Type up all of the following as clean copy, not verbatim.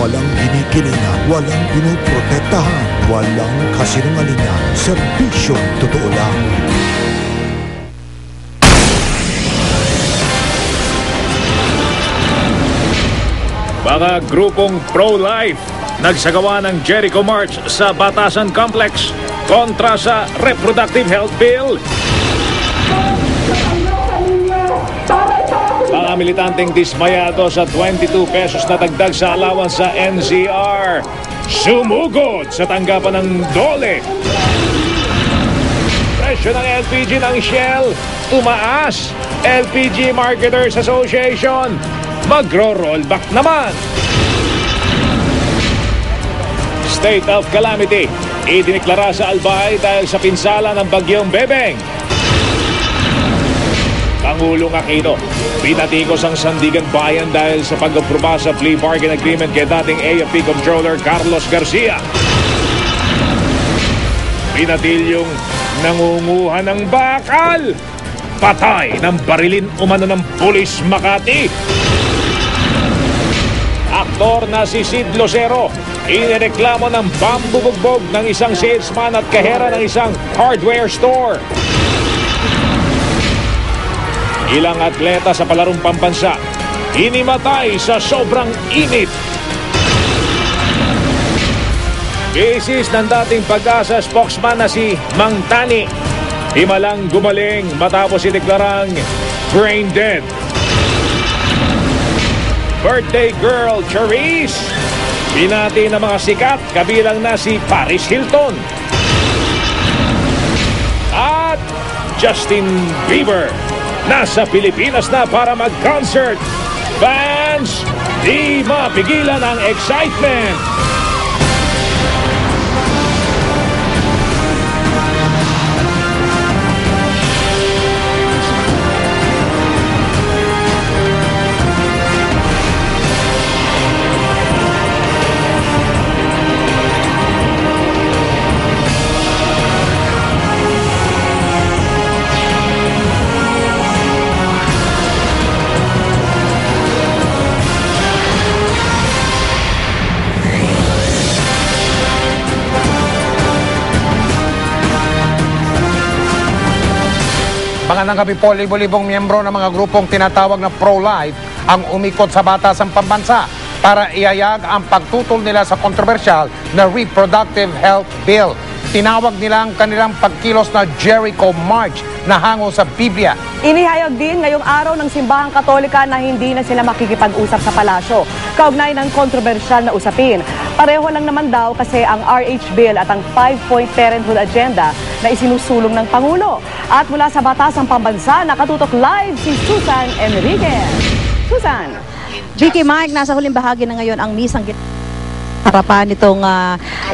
Walang kinikilingan, walang pinoprotektahan, walang kasinungalingan, serbisyong totoo lang. Mga grupong pro-life nagsagawa ng Jericho March sa Batasan Complex kontra sa Reproductive Health Bill. Mga militanteng dismayado sa 22 pesos na dagdag sa allowance sa NCR. Sumugod sa tanggapan ng dole. Presyo ng LPG ng Shell tumaas. LPG Marketers Association magro-rollback naman. State of calamity idiniklara sa Albay dahil sa pinsala ng bagyong Bebeng. Pangulong Aquino pinatikos ang Sandigan Bayan dahil sa pag-aproba sa plea bargain agreement kay dating AFP Comptroller Carlos Garcia. Pinatilyong nangunguha ng bakal. Patay ng barilin umano ng pulis Makati. Aktor na si Sid Lucero inireklamo ng pambubugbog ng isang salesman at kahera ng isang hardware store. Ilang atleta sa palarong pambansa hinimatay sa sobrang init. Cases ng dating Pag-asa spokesman na si Mang Tani himalang gumaling matapos ideklarang brain dead. Birthday girl Charisse binati ng mga sikat kabilang na si Paris Hilton at Justin Bieber nasa Pilipinas na para mag-concert. Fans, di mapigilan ang excitement. Magandang gabi po, libo-libong miyembro ng mga grupong tinatawag na pro-life ang umikot sa Batasang Pambansa para iayag ang pagtutol nila sa kontrobersyal na Reproductive Health Bill. Tinawag nila ang kanilang pagkilos na Jericho March na hango sa Biblia. Inihayag din ngayong araw ng Simbahang Katolika na hindi na sila makikipag-usap sa palasyo kaugnay ng kontrobersyal na usapin. Pareho lang naman daw kasi ang RH Bill at ang 5-point Parenthood Agenda na isinusulong ng Pangulo. At mula sa Batasang Pambansa, nakatutok live si Susan Enriquez. Susan. Vicky Mike, nasa huling bahagi na ngayon ang misang harapan nitong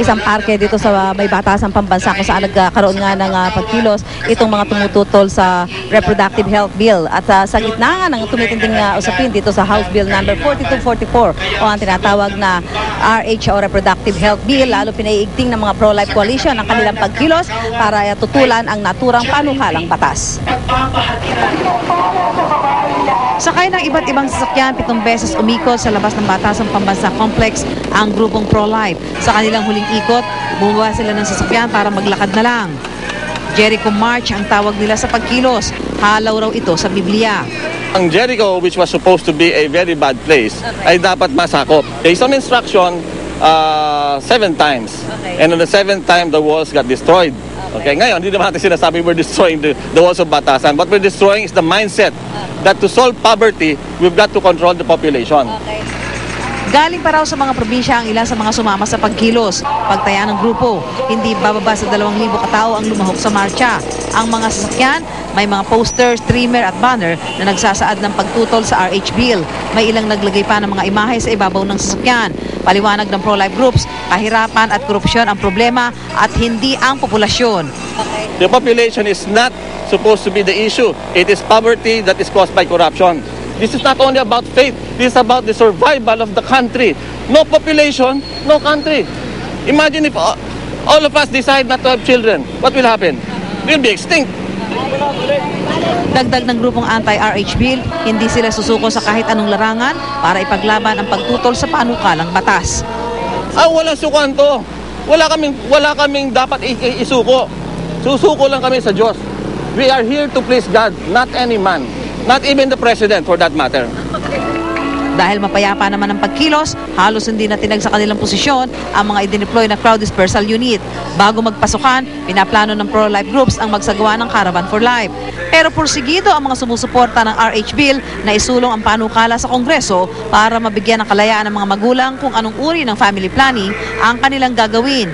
isang parke dito sa may Batasang Pambansa kung saan nagkaroon nga ng pagkilos itong mga tumututol sa Reproductive Health Bill. At sa gitna nga ng tumitinding usapin dito sa House Bill number 4244 o ang tinatawag na RH o Reproductive Health Bill, lalo pinaiigting ng mga pro-life coalition ang kanilang pagkilos para tutulan ang naturang panukalang batas. Sakay ng iba't ibang sasakyan, 7 beses umikot sa labas ng Batasang Pambansa Complex ang grupong pro-life. Sa kanilang huling ikot, bumaba sila ng sasakyan para maglakad na lang. Jericho March ang tawag nila sa pagkilos. Halaw raw ito sa Biblia. Ang Jericho, which was supposed to be a very bad place, ay dapat masakop. Based on instruction, 7 times. Okay. And on the 7th time, the walls got destroyed. Okay, ngayon, hindi naman natin sinasabi we're destroying the walls of Batasan. What we're destroying is the mindset that to solve poverty, we've got to control the population. Okay. Galing pa raw sa mga probinsya ang ilan sa mga sumama sa pagkilos. Pagtaya ng grupo, hindi bababa sa 2,000 katao ang lumahok sa marcha. Ang mga sasakyan, may mga posters, streamer at banner na nagsasaad ng pagtutol sa RH Bill. May ilang naglagay pa ng mga imahe sa ibabaw ng sasakyan. Paliwanag ng pro-life groups, kahirapan at korupsyon ang problema at hindi ang populasyon. The population is not supposed to be the issue. It is poverty that is caused by corruption. This is not only about faith, this is about the survival of the country. No population, no country. Imagine if all of us decide not to have children, what will happen? We'll be extinct. Dagdag ng grupong anti-RH bill, hindi sila susuko sa kahit anong larangan para ipaglaban ang pagtutol sa panukalang batas. Walang sukuan to. Wala kaming dapat isuko. Susuko lang kami sa Diyos. We are here to please God, not any man. Not even the president for that matter. Dahil mapayapa naman ang pagkilos, halos hindi na tinag sa kanilang posisyon ang mga idineploy na crowd dispersal unit. Bago magpasukan, pinaplano ng pro-life groups ang magsagawa ng Caravan for Life. Pero porsigido ang mga sumusuporta ng RH Bill na isulong ang panukala sa Kongreso para mabigyan ng kalayaan ng mga magulang kung anong uri ng family planning ang kanilang gagawin.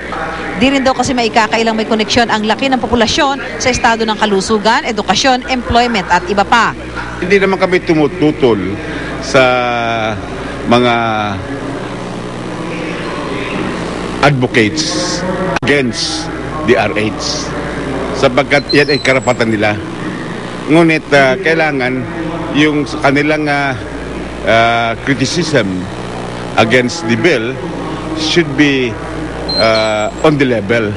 Di rin daw kasi maikakailang may koneksyon ang laki ng populasyon sa estado ng kalusugan, edukasyon, employment at iba pa. Hindi naman kami tumututol sa mga advocates against the RH sapagkat yan ay karapatan nila. Ngunit kailangan yung kanilang criticism against the bill should be on the level.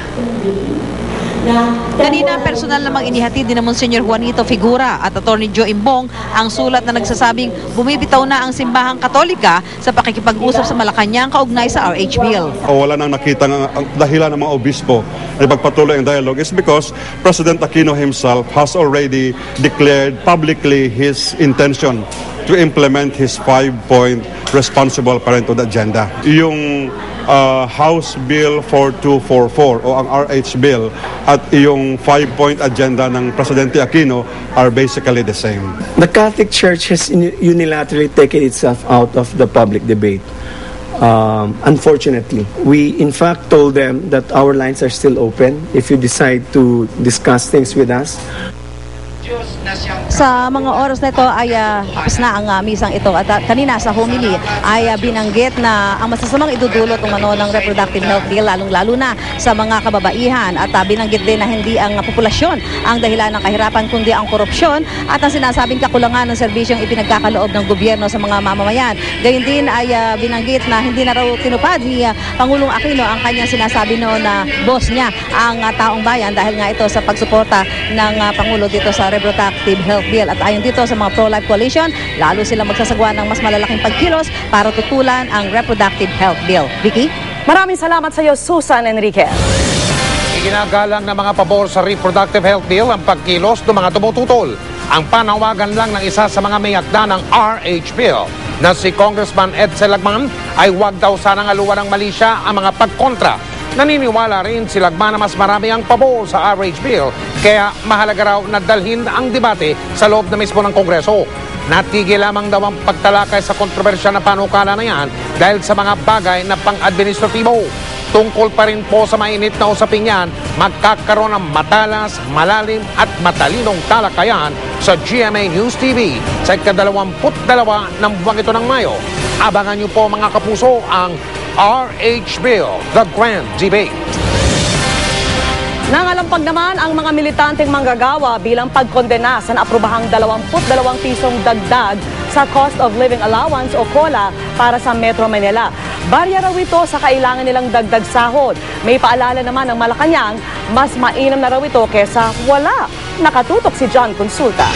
Kanina, personal namang inihatid din ng Monsignor Juanito Figura at Attorney Joe Imbong ang sulat na nagsasabing bumibitaw na ang simbahang Katolika sa pakikipag-usap sa Malacanang kaugnay sa RH Bill. Wala nang nakita ang dahilan ng mga obispo na ipagpatuloy ang dialogue is because President Aquino himself has already declared publicly his intention to implement his 5-point responsible parenthood agenda. Yung House Bill 4244 o ang RH Bill at yung 5-point agenda ng Presidente Aquino are basically the same. The Catholic Church has unilaterally taken itself out of the public debate. Unfortunately, we in fact told them that our lines are still open if you decide to discuss things with us. Sa mga oras na ito ay tapos na ang misang ito at kanina sa homily ay binanggit na ang masasamang idudulot ng reproductive health bill lalong-lalo na sa mga kababaihan at binanggit din na hindi ang populasyon ang dahilan ng kahirapan kundi ang korupsyon at ang sinasabing kakulangan ng serbisyong ipinagkakaloob ng gobyerno sa mga mamamayan. Gayun din ay binanggit na hindi na raw tinupad ni Pangulong Aquino ang kanyang sinasabi na boss niya ang taong bayan dahil nga ito sa pagsuporta ng Pangulo dito sa reproductive health bill. At ayon dito sa mga pro-life coalition, lalo silang magsasagawa ng mas malalaking pagkilos para tutulan ang reproductive health bill. Vicky? Maraming salamat sa iyo, Susan Enriquez. Iginagalang ng mga pabor sa reproductive health bill ang pagkilos ng mga tumututol. Ang panawagan lang ng isa sa mga may akda ng RH Bill na si Congressman Ed Selagman ay huwag daw sanang aluwan ng mali siya ang mga pagkontra. Naniniwala rin si Lagman na mas marami ang pabor sa RH Bill kaya mahalaga raw na dalhin ang debate sa loob na mismo ng Kongreso. Natigil lamang daw ang pagtalakay sa kontrobersya na panukala na yan dahil sa mga bagay na pang-administratibo. Tungkol pa rin po sa mainit na usaping yan, magkakaroon ng matalas, malalim at matalinong talakayan sa GMA News TV sa ika-22 ng buwang ito ng Mayo. Abangan niyo po mga kapuso ang RH Bill, The Grand Debate. Nangalampag naman ang mga militanteng manggagawa bilang pagkondena sa naaprobahang 22 pisong dagdag sa Cost of Living Allowance o COLA para sa Metro Manila. Barya raw ito sa kailangan nilang dagdag sahod. May paalala naman ng Malacanang, mas mainam na raw ito kesa wala. Nakatutok si John Consulta.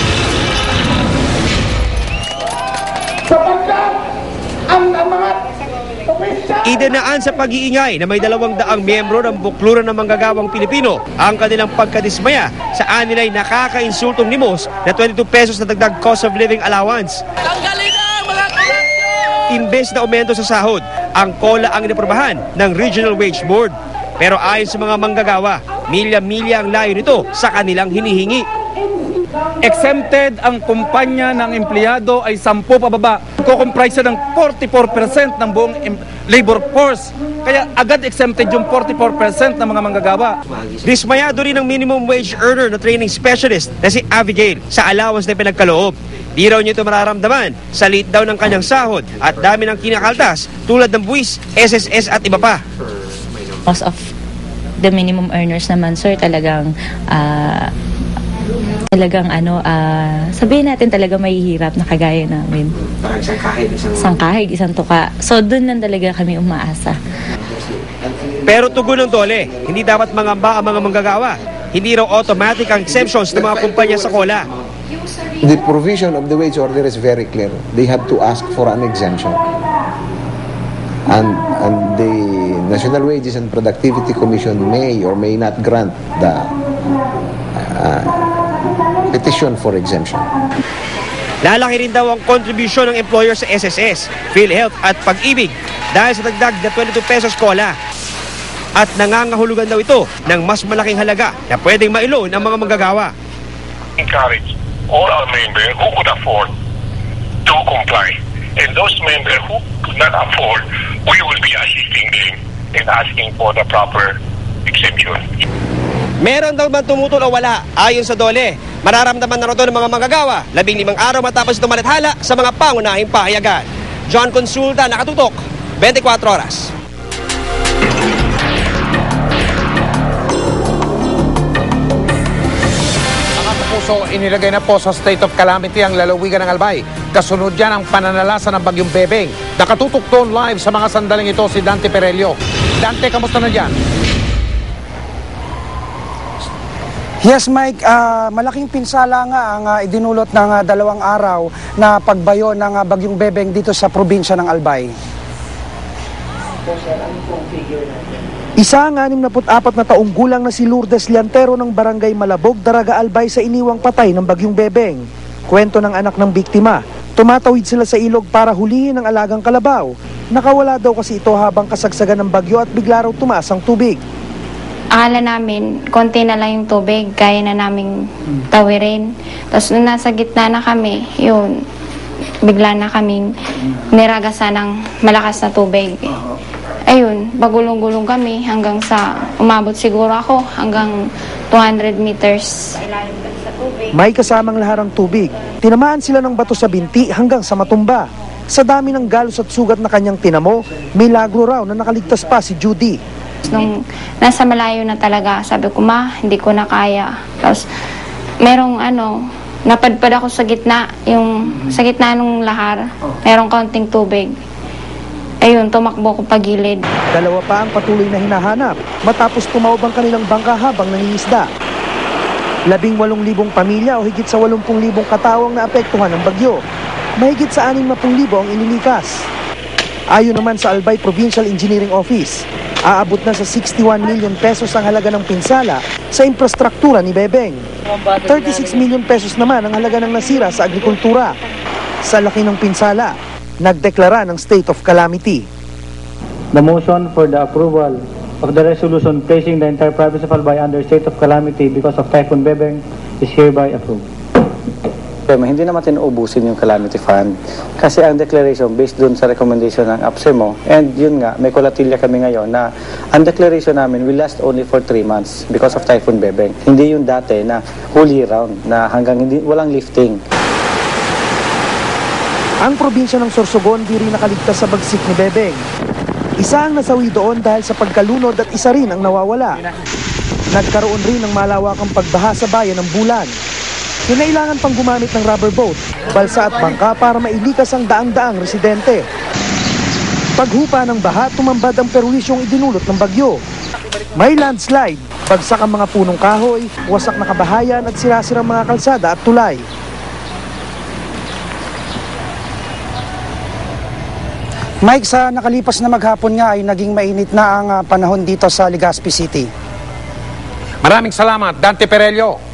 Idinaan sa pag-iingay na may 200 miyembro ng Bukluran ng Manggagawang Pilipino ang kanilang pagkadismaya sa anilay nakakainsultong limos na 22 pesos na dagdag cost of living allowance. Imbes na aumento sa sahod, ang COLA ang inaprobahan ng Regional Wage Board. Pero ayon sa mga manggagawa, milya-milya ang layo nito sa kanilang hinihingi. Exempted ang kumpanya ng empleyado ay 10 pababa. Kukumprise ng 44% ng buong labor force. Kaya agad exempted yung 44% ng mga manggagawa. Dismayado rin ang minimum wage earner na training specialist na si Abigail sa allowance na pinagkaloob. Di raw niya ito mararamdaman sa liit daw ng kanyang sahod at dami ng kinakaltas tulad ng buwis, SSS at iba pa. Most of the minimum earners naman, sir, talagang sabihin natin talaga mahihirap na kagaya namin. Isang kahig, isang tuka. So doon lang talaga kami umaasa. Pero tugon ng Dole, hindi dapat mangamba ang mga manggagawa hindi raw automatic ang exemptions ng mga kumpanya sa cola. The provision of the wage order is very clear. They have to ask for an exemption. And the National Wages and Productivity Commission may or may not grant the petition for exemption. Lalaki rin daw ang contribution ng employer sa SSS, PhilHealth at Pag-ibig dahil sa dagdag na 22 pesos cola. At nangangahulugan daw ito ng mas malaking halaga na pwedeng mailon ang mga manggagawa. Encourage all our members who could afford to comply. And those members who could not afford, we will be assisting them in asking for the proper exemption. Meron daw man tumutol o wala, ayon sa DOLE. Mararamdaman na ito ng mga manggagawa 15 araw matapos itong malathala sa mga pangunahing pahayagan. John Consulta, Nakatutok, 24 Oras. So, inilagay na po sa state of calamity ang lalawigan ng Albay. Kasunod yan ang pananalasa ng Bagyong Bebeng. Nakatutok doon live sa mga sandaling ito si Dante Perelio. Dante, kamusta na dyan? Yes, Mike, malaking pinsala nga ang idinulot ng 2 araw na pagbayo ng Bagyong Bebeng dito sa probinsya ng Albay. Isa ang 64 na taong gulang na si Lourdes Liantero ng Barangay Malabog, Daraga, Albay sa iniwang patay ng Bagyong Bebeng. Kwento ng anak ng biktima, tumatawid sila sa ilog para hulihin ang alagang kalabaw. Nakawala daw kasi ito habang kasagsagan ng bagyo at bigla raw tumaas ang tubig. Akala namin, konti na lang yung tubig, kaya na naming tawirin. Tapos nung nasa gitna na kami, yun, bigla na kaming niragasan ng malakas na tubig. Ayun, bagulong-gulong kami hanggang sa umabot siguro ako hanggang 200 meters. May kasamang laharang tubig. Tinamaan sila ng bato sa binti hanggang sa matumba. Sa dami ng galos at sugat na kanyang tinamo, milagro raw na nakaligtas pa si Judy. Nung nasa malayo na talaga, sabi ko, ma, hindi ko na kaya. Tapos merong napadpad ako sa gitna, sa gitna ng lahar, merong kaunting tubig. Ayun, tumakbo ko pagilid. 2 pa ang patuloy na hinahanap matapos tumaob ang kanilang bangka habang nangingisda. 18,000 pamilya o higit sa 80,000 katawang na apektuhan ng bagyo. Mahigit sa 60,000 ang inilikas. Ayon naman sa Albay Provincial Engineering Office, aabot na sa 61 million pesos ang halaga ng pinsala sa infrastruktura ni Bebeng. 36 million pesos naman ang halaga ng nasira sa agrikultura. Sa laki ng pinsala, nagdeklara ng state of calamity. The motion for the approval of the resolution placing the entire province of Albay under state of calamity because of Typhoon Bebeng is hereby approved. Hindi naman tinuubusin yung calamity fund kasi ang declaration based dun sa recommendation ng APSEMO, and yun nga, may kolatilya kami ngayon na ang declaration namin will last only for 3 months because of Typhoon Bebeng. Hindi yung dati na whole year round na hanggang walang lifting. Ang probinsya ng Sorsogon di rin nakaligtas sa bagsik ni Bebeng. Isa ang nasawi doon dahil sa pagkalunod at isa rin ang nawawala. Nagkaroon rin ng malawakang pagbaha sa bayan ng Bulan. Kinailangan pang gumamit ng rubber boat, balsa at bangka para mailikas ang daang-daang residente. Paghupa ng baha, tumambad ang perwisyong idinulot ng bagyo. May landslide, bagsak ang mga punong kahoy, wasak na kabahayan at sirasirang mga kalsada at tulay. Mike, sa nakalipas na maghapon nga ay naging mainit na ang panahon dito sa Legazpi City. Maraming salamat, Dante Perelio.